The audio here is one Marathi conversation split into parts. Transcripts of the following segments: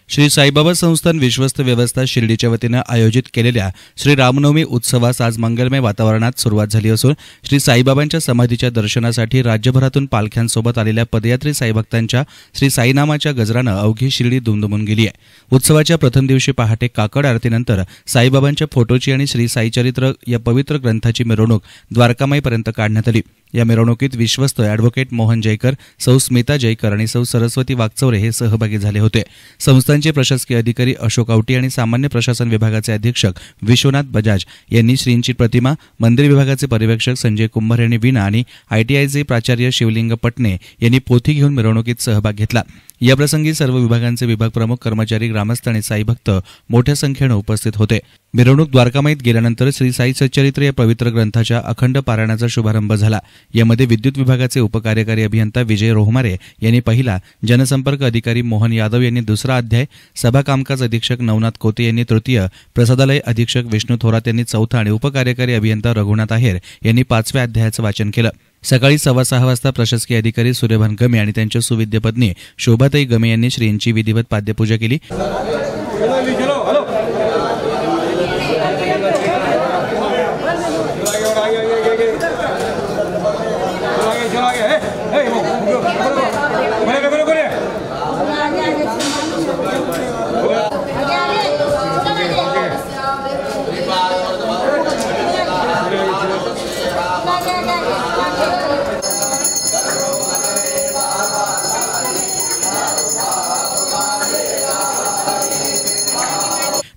श्री साईबाबा संस्थान विश्वस्त व्यवस्था शिर्डीच्या वतीनं आयोजित केलेल्या श्री रामनवमी उत्सवास आज मंगलमय वातावरणात सुरुवात झाली असून श्री साईबाबांच्या समाधीच्या दर्शनासाठी राज्यभरातून पालख्यांसोबत आलेल्या पदयात्री साईभक्तांच्या श्री साईनामाच्या गजरानं अवघी शिर्डी दुमदुमून गेली आहे। उत्सवाच्या प्रथम दिवशी पहाटे काकड आरतीनंतर साईबाबांच्या फोटोची आणि श्री साईचरित्र या पवित्र ग्रंथाची मिरवणूक द्वारकामाईपर्यंत काढण्यात आली। या मिरवणुकीत विश्वस्त ॲडव्होकेट मोहन जयकर, सौ स्मिता जयकर आणि सौ सरस्वती वागचौरे हे सहभागी झाले होते। संस्थानचे प्रशासकीय अधिकारी अशोक आवटी आणि सामान्य प्रशासन विभागाचे अधीक्षक विश्वनाथ बजाज यांनी श्रींची प्रतिमा, मंदिर विभागाचे पर्यवेक्षक संजय कुंभार यांनी वीणा आणि ITIचे प्राचार्य शिवलिंग पटणे यांनी पोथी घेऊन मिरवणुकीत सहभाग घेतला। याप्रसंगी सर्व विभागांचे विभाग प्रमुख, कर्मचारी, ग्रामस्थ आणि साईभक्त मोठ्या संख्येने उपस्थित होते। मिरवणूक द्वारकामाईत गेल्यानंतर श्री साई सच्चरित्र या पवित्र ग्रंथाच्या अखंड पारायणाचा शुभारंभ झाला। यामध्ये विद्युत विभागाचे उपकार्यकारी अभियंता विजय रोहमारे यांनी पहिला, जनसंपर्क अधिकारी मोहन यादव यांनी दुसरा अध्याय, सभा कामकाज अधीक्षक नवनाथ कोते यांनी तृतीय, प्रसादालय अधीक्षक विष्णू थोरात यांनी चौथा आणि उपकार्यकारी अभियंता रघुनाथ आहेर यांनी 5व्या अध्यायाचं वाचन केलं। सकाळी 6:15 वाजता प्रशासकीय अधिकारी सूर्यभान गमे आणि त्यांच्या सुविद्य पत्नी शोभाताई गमे यांनी श्रींची विधिवत पाद्यपूजा केली।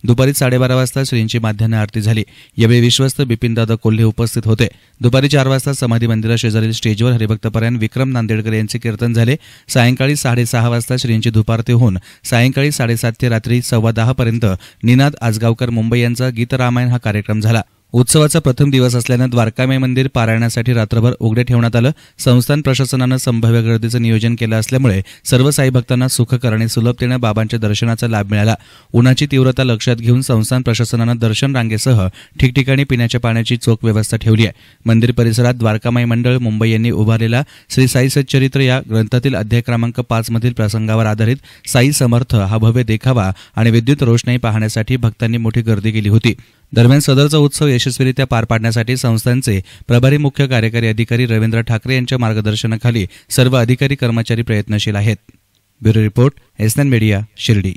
दुपारी 12:30 वाजता श्रींची माध्यान्ह आरती झाली। यावेळी विश्वस्त बिपिनदादा कोल्हे उपस्थित होते। दुपारी 4 वाजता समाधी मंदिराशेजारील स्टेजवर हरिभक्तपरायण विक्रम नांदेडकर यांचे कीर्तन झाले। सायंकाळी 6:30 वाजता श्रींची धुपारती होऊन सायंकाळी 7:30 ते रात्री 10:15 पर्यंत निनाद आजगावकर मुंबई यांचा गीतरामायण हा कार्यक्रम झाला। उत्सवाचा प्रथम दिवस असल्यानं द्वारकामाई मंदिर पारायणासाठी रात्रभर उघडे ठेवण्यात आलं। संस्थान प्रशासनानं संभाव्य गर्दीचं नियोजन केलं असल्यामुळे सर्व साईभक्तांना सुखकर आणि सुलभतेनं बाबांच्या दर्शनाचा लाभ मिळाला। उन्हाची तीव्रता लक्षात घेऊन संस्थान प्रशासनानं दर्शन रांगेसह ठिकठिकाणी पिण्याच्या पाण्याची चोख व्यवस्था ठेवली आहे। मंदिर परिसरात द्वारकामाई मंडळ मुंबई यांनी उभारलेला श्री साई सच्चरित्र या ग्रंथातील अध्याय क्रमांक 5 मधील प्रसंगावर आधारित साई समर्थ हा भव्य देखावा आणि विद्युत रोषणाई पाहण्यासाठी भक्तांनी मोठी गर्दी केली होती। दरम्यान सदरचा उत्सव यशस्वीरित्या पार पाडण्यासाठी संस्थानचे प्रभारी मुख्य कार्यकारी अधिकारी रवींद्र ठाकरे यांच्या मार्गदर्शनाखाली सर्व अधिकारी कर्मचारी प्रयत्नशील आहेत। Bureau report, SN media, Shirdi.